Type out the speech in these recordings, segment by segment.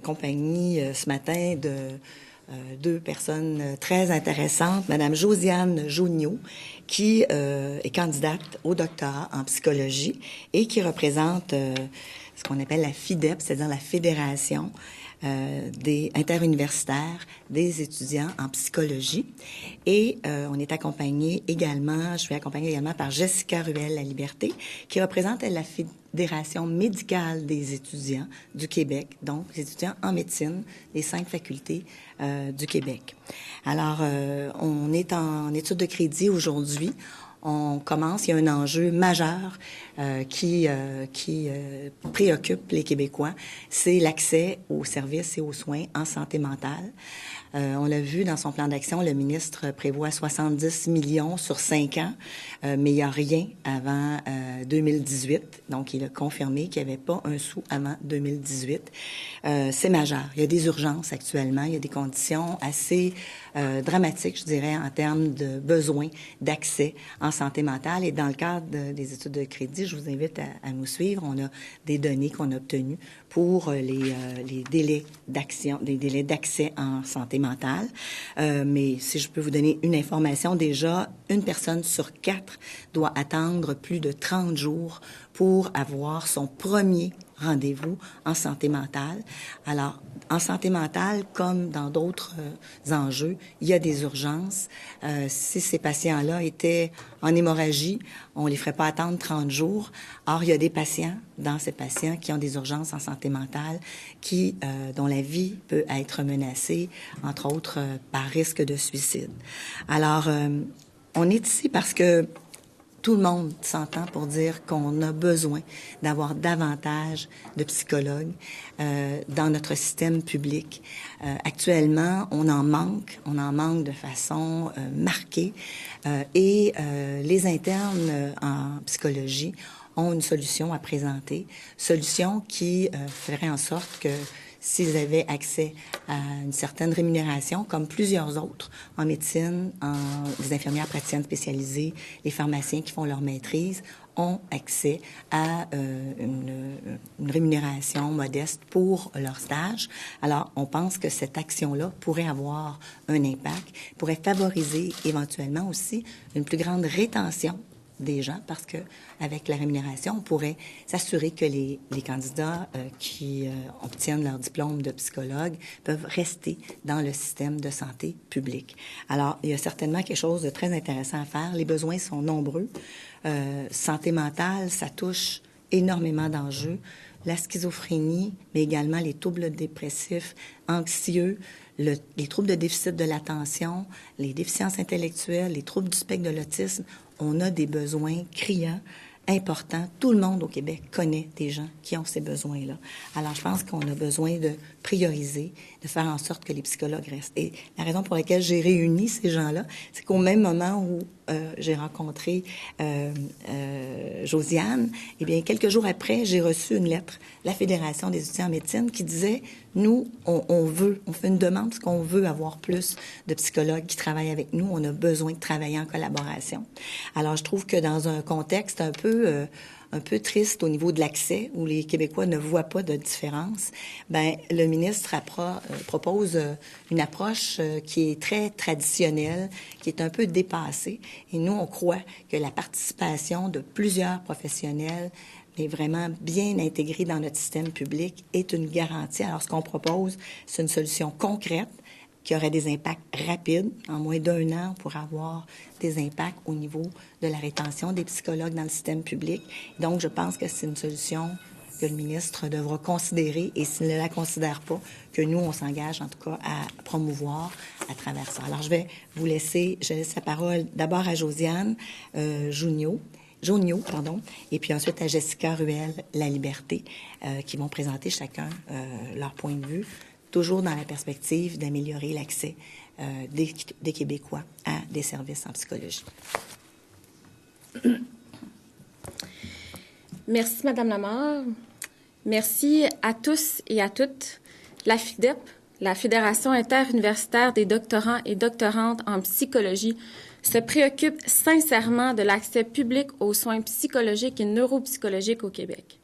compagnie ce matin de deux personnes très intéressantes. Madame Josiane Jonio, qui est candidate au doctorat en psychologie et qui représente ce qu'on appelle la FIDEP, c'est-à-dire la Fédération des interuniversitaires des étudiants en psychologie. Et on est accompagné également, je suis accompagnée également par Jessica Ruel-Laliberté, qui représente la Fédération médicale des étudiants du Québec, donc les étudiants en médecine des 5 facultés du Québec. Alors, on est en études de crédit aujourd'hui. On commence, il y a un enjeu majeur qui préoccupe les Québécois, c'est l'accès aux services et aux soins en santé mentale. On l'a vu dans son plan d'action, le ministre prévoit 70 millions sur 5 ans, mais il n'y a rien avant 2018. Donc, il a confirmé qu'il n'y avait pas un sou avant 2018. C'est majeur. Il y a des urgences actuellement. Il y a des conditions assez dramatiques, je dirais, en termes de besoins d'accès en santé mentale. Et dans le cadre des études de crédit, je vous invite à nous suivre. On a des données qu'on a obtenues pour les délais d'action, des délais d'accès en santé mentale. Mais si je peux vous donner une information, déjà, une personne sur 4 doit attendre plus de 30 jours pour avoir son premier rendez-vous en santé mentale. Alors, en santé mentale, comme dans d'autres enjeux, il y a des urgences. Si ces patients-là étaient en hémorragie, on les ferait pas attendre 30 jours. Or, il y a des patients, dans ces patients, qui ont des urgences en santé mentale, dont la vie peut être menacée, entre autres, par risque de suicide. Alors, on est ici parce que tout le monde s'entend pour dire qu'on a besoin d'avoir davantage de psychologues dans notre système public. Actuellement, on en manque de façon marquée et les internes en psychologie ont une solution à présenter, solution qui ferait en sorte que s'ils avaient accès à une certaine rémunération, comme plusieurs autres en médecine, les infirmières praticiennes spécialisées, les pharmaciens qui font leur maîtrise, ont accès à une rémunération modeste pour leur stage. Alors, on pense que cette action-là pourrait avoir un impact, pourrait favoriser éventuellement aussi une plus grande rétention des gens, parce que avec la rémunération, on pourrait s'assurer que les candidats qui obtiennent leur diplôme de psychologue peuvent rester dans le système de santé publique. Alors, il y a certainement quelque chose de très intéressant à faire. Les besoins sont nombreux. Santé mentale, ça touche énormément d'enjeux. La schizophrénie, mais également les troubles dépressifs, anxieux, les troubles de déficit de l'attention, les déficiences intellectuelles, les troubles du spectre de l'autisme. On a des besoins criants, importants. Tout le monde au Québec connaît des gens qui ont ces besoins-là. Alors, je pense qu'on a besoin de prioriser, de faire en sorte que les psychologues restent. Et la raison pour laquelle j'ai réuni ces gens-là, c'est qu'au même moment où j'ai rencontré Josiane, eh bien, quelques jours après, j'ai reçu une lettre de la Fédération des étudiants en médecine qui disait, nous, on fait une demande parce qu'on veut avoir plus de psychologues qui travaillent avec nous. On a besoin de travailler en collaboration. Alors, je trouve que dans un contexte un peu triste au niveau de l'accès, où les Québécois ne voient pas de différence, ben le ministre propose une approche qui est très traditionnelle, qui est un peu dépassée. Et nous, on croit que la participation de plusieurs professionnels, mais vraiment bien intégrée dans notre système public, est une garantie. Alors, ce qu'on propose, c'est une solution concrète qui aurait des impacts rapides. En moins d'1 an, on pourrait avoir des impacts au niveau de la rétention des psychologues dans le système public. Donc, je pense que c'est une solution que le ministre devra considérer, et s'il ne la considère pas, que nous, on s'engage en tout cas à promouvoir à travers ça. Alors, je laisse la parole d'abord à Josiane Jonio, et puis ensuite à Jessica Ruel-Laliberté, qui vont présenter chacun leur point de vue, toujours dans la perspective d'améliorer l'accès des Québécois à des services en psychologie. Merci, Madame Lamar. Merci à tous et à toutes. La FIDEP, la Fédération interuniversitaire des doctorants et doctorantes en psychologie, se préoccupe sincèrement de l'accès public aux soins psychologiques et neuropsychologiques au Québec.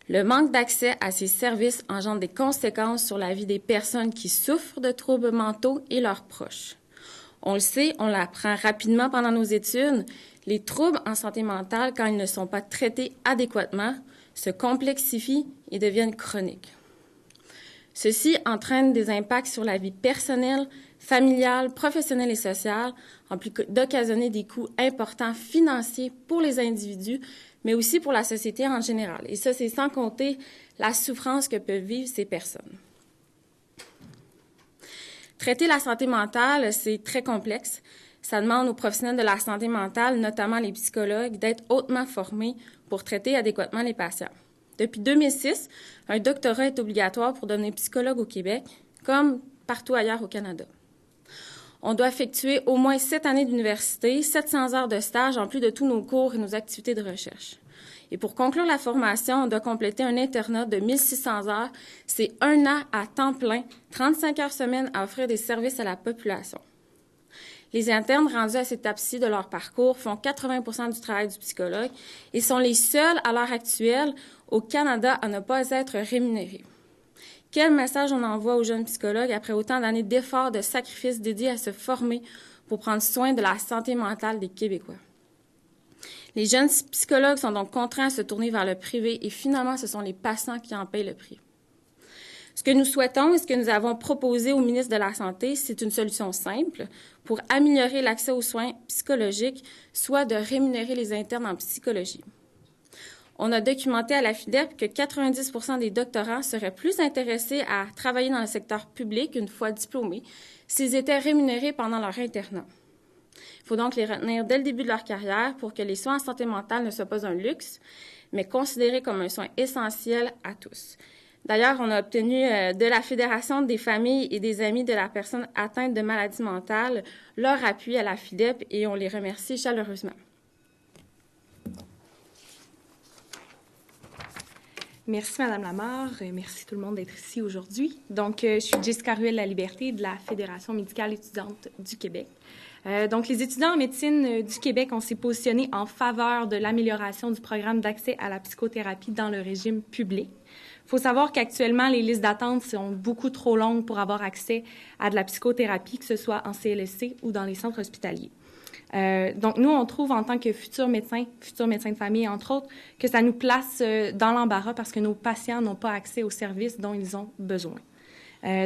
Le manque d'accès à ces services engendre des conséquences sur la vie des personnes qui souffrent de troubles mentaux et leurs proches. On le sait, on l'apprend rapidement pendant nos études, les troubles en santé mentale, quand ils ne sont pas traités adéquatement, se complexifient et deviennent chroniques. Ceci entraîne des impacts sur la vie personnelle, familiale, professionnelle et sociale, en plus d'occasionner des coûts importants financiers pour les individus, mais aussi pour la société en général. Et ça, c'est sans compter la souffrance que peuvent vivre ces personnes. Traiter la santé mentale, c'est très complexe. Ça demande aux professionnels de la santé mentale, notamment les psychologues, d'être hautement formés pour traiter adéquatement les patients. Depuis 2006, un doctorat est obligatoire pour devenir psychologue au Québec, comme partout ailleurs au Canada. On doit effectuer au moins 7 années d'université, 700 heures de stage, en plus de tous nos cours et nos activités de recherche. Et pour conclure la formation, on doit compléter un internat de 1600 heures. C'est 1 an à temps plein, 35 heures semaine à offrir des services à la population. Les internes rendus à cette étape-ci de leur parcours font 80% du travail du psychologue et sont les seuls, à l'heure actuelle, au Canada à ne pas être rémunérés. Quel message on envoie aux jeunes psychologues après autant d'années d'efforts, de sacrifices dédiés à se former pour prendre soin de la santé mentale des Québécois? Les jeunes psychologues sont donc contraints à se tourner vers le privé et finalement, ce sont les patients qui en payent le prix. Ce que nous souhaitons et ce que nous avons proposé au ministre de la Santé, c'est une solution simple pour améliorer l'accès aux soins psychologiques, soit de rémunérer les internes en psychologie. On a documenté à la FIDEP que 90% des doctorants seraient plus intéressés à travailler dans le secteur public une fois diplômés s'ils étaient rémunérés pendant leur internat. Il faut donc les retenir dès le début de leur carrière pour que les soins en santé mentale ne soient pas un luxe, mais considérés comme un soin essentiel à tous. D'ailleurs, on a obtenu de la Fédération des familles et des amis de la personne atteinte de maladies mentales leur appui à la FIDEP et on les remercie chaleureusement. Merci, Mme Lamarre. Merci tout le monde d'être ici aujourd'hui. Donc, je suis Jessica Ruel-Laliberté de la Fédération médicale étudiante du Québec. Donc, les étudiants en médecine du Québec, on s'est positionné en faveur de l'amélioration du programme d'accès à la psychothérapie dans le régime public. Il faut savoir qu'actuellement, les listes d'attente sont beaucoup trop longues pour avoir accès à de la psychothérapie, que ce soit en CLSC ou dans les centres hospitaliers. Donc, nous, on trouve en tant que futurs médecins de famille, entre autres, que ça nous place dans l'embarras parce que nos patients n'ont pas accès aux services dont ils ont besoin.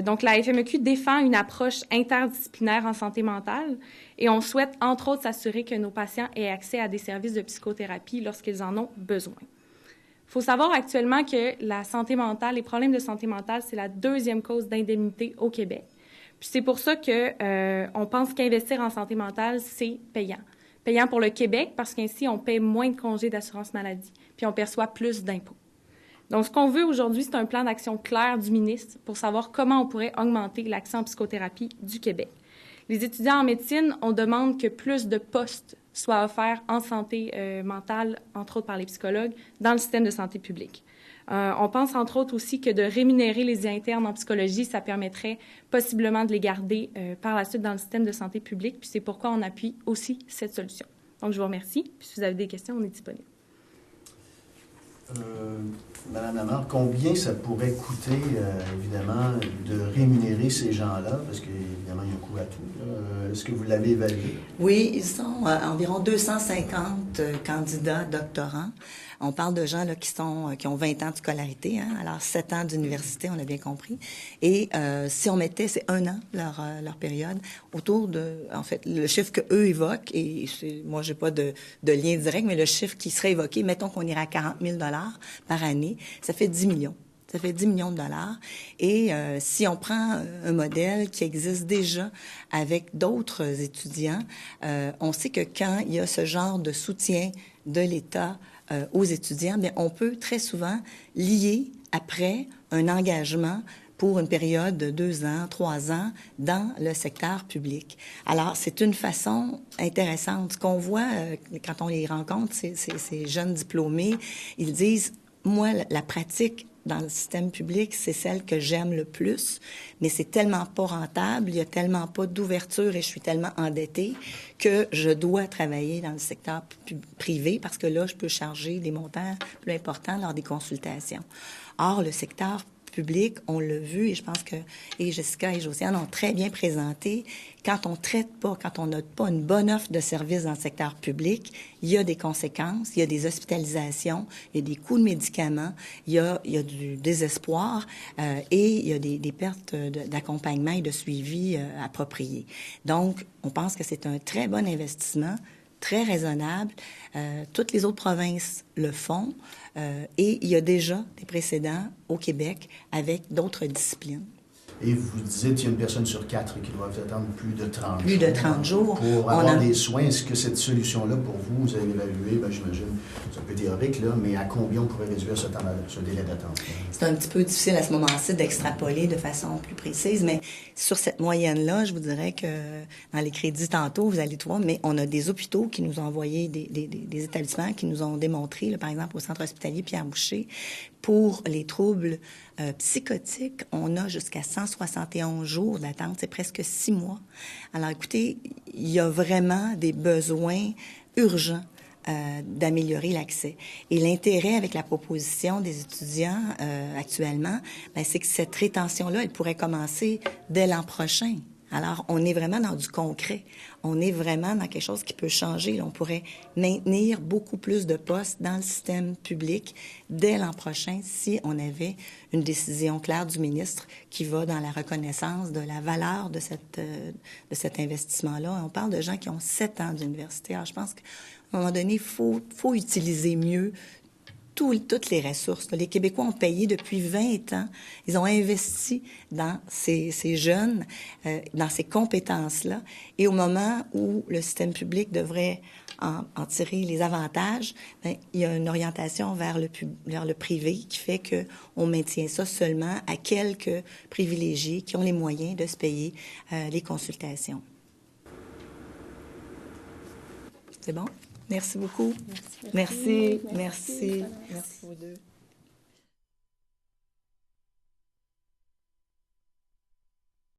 Donc, la FMEQ défend une approche interdisciplinaire en santé mentale et on souhaite, entre autres, s'assurer que nos patients aient accès à des services de psychothérapie lorsqu'ils en ont besoin. Il faut savoir actuellement que la santé mentale, les problèmes de santé mentale, c'est la 2e cause d'indemnité au Québec. Puis c'est pour ça qu'on pense qu'investir en santé mentale, c'est payant. Payant pour le Québec parce qu'ainsi, on paie moins de congés d'assurance maladie, puis on perçoit plus d'impôts. Donc, ce qu'on veut aujourd'hui, c'est un plan d'action clair du ministre pour savoir comment on pourrait augmenter l'accès en psychothérapie du Québec. Les étudiants en médecine, on demande que plus de postes soient offerts en santé mentale, entre autres par les psychologues, dans le système de santé publique. On pense, entre autres, aussi que de rémunérer les internes en psychologie, ça permettrait possiblement de les garder par la suite dans le système de santé publique. Puis c'est pourquoi on appuie aussi cette solution. Donc, je vous remercie. Puis si vous avez des questions, on est disponible. Madame Lamarre, combien ça pourrait coûter, évidemment, de rémunérer ces gens-là? Parce qu'évidemment, il y a un coût à tout. Est-ce que vous l'avez évalué? Oui, ils sont environ 250 candidats doctorants. On parle de gens là, qui ont 20 ans de scolarité, hein, alors 7 ans d'université, on a bien compris. Et si on mettait, c'est 1 an leur période, autour de, en fait, le chiffre qu'eux évoquent, et moi, j'ai pas de lien direct, mais le chiffre qui serait évoqué, mettons qu'on irait à 40 000 $ par année, ça fait 10 millions. Ça fait 10 millions de dollars. Et si on prend un modèle qui existe déjà avec d'autres étudiants, on sait que quand il y a ce genre de soutien de l'État aux étudiants, bien, on peut très souvent lier après un engagement pour une période de 2 ans, 3 ans dans le secteur public. Alors, c'est une façon intéressante. Ce qu'on voit quand on les rencontre, ces jeunes diplômés, ils disent, moi, la pratique dans le système public, c'est celle que j'aime le plus, mais c'est tellement pas rentable, il y a tellement pas d'ouverture et je suis tellement endettée que je dois travailler dans le secteur privé parce que là, je peux charger des montants plus importants lors des consultations. Or, le secteur public, on l'a vu, et je pense que et Jessica et Josiane ont très bien présenté, quand on traite pas, quand on n'a pas une bonne offre de services dans le secteur public, il y a des conséquences, il y a des hospitalisations, il y a des coûts de médicaments, il y a du désespoir et il y a des pertes d'accompagnement et de suivi appropriés. Donc, on pense que c'est un très bon investissement, très raisonnable. Toutes les autres provinces le font et il y a déjà des précédents au Québec avec d'autres disciplines. Et vous dites qu'il y a une personne sur 4 qui doit attendre plus de 30 jours. Plus de 30 jours. Pour avoir des soins. Est-ce que cette solution-là, pour vous, vous avez évalué, j'imagine, c'est un peu théorique, là, mais à combien on pourrait réduire ce délai d'attente? C'est un petit peu difficile à ce moment-ci d'extrapoler de façon plus précise, mais sur cette moyenne-là, je vous dirais que dans les crédits tantôt, vous allez trouver, mais on a des hôpitaux qui nous ont envoyé des établissements qui nous ont démontré, là, par exemple, au centre hospitalier Pierre-Boucher, pour les troubles psychotiques, on a jusqu'à 171 jours d'attente, c'est presque 6 mois. Alors écoutez, il y a vraiment des besoins urgents d'améliorer l'accès. Et l'intérêt avec la proposition des étudiants actuellement, c'est que cette rétention-là, elle pourrait commencer dès l'an prochain. Alors, on est vraiment dans du concret. On est vraiment dans quelque chose qui peut changer. On pourrait maintenir beaucoup plus de postes dans le système public dès l'an prochain si on avait une décision claire du ministre qui va dans la reconnaissance de la valeur de cet investissement-là. On parle de gens qui ont 7 ans d'université. Alors, je pense qu'à un moment donné, il faut utiliser mieux toutes les ressources. Les Québécois ont payé depuis 20 ans. Ils ont investi dans ces jeunes, dans ces compétences-là. Et au moment où le système public devrait en tirer les avantages, il y a une orientation vers le privé qui fait qu'on maintient ça seulement à quelques privilégiés qui ont les moyens de se payer les consultations. C'est bon? Merci beaucoup. Merci. Merci vous deux.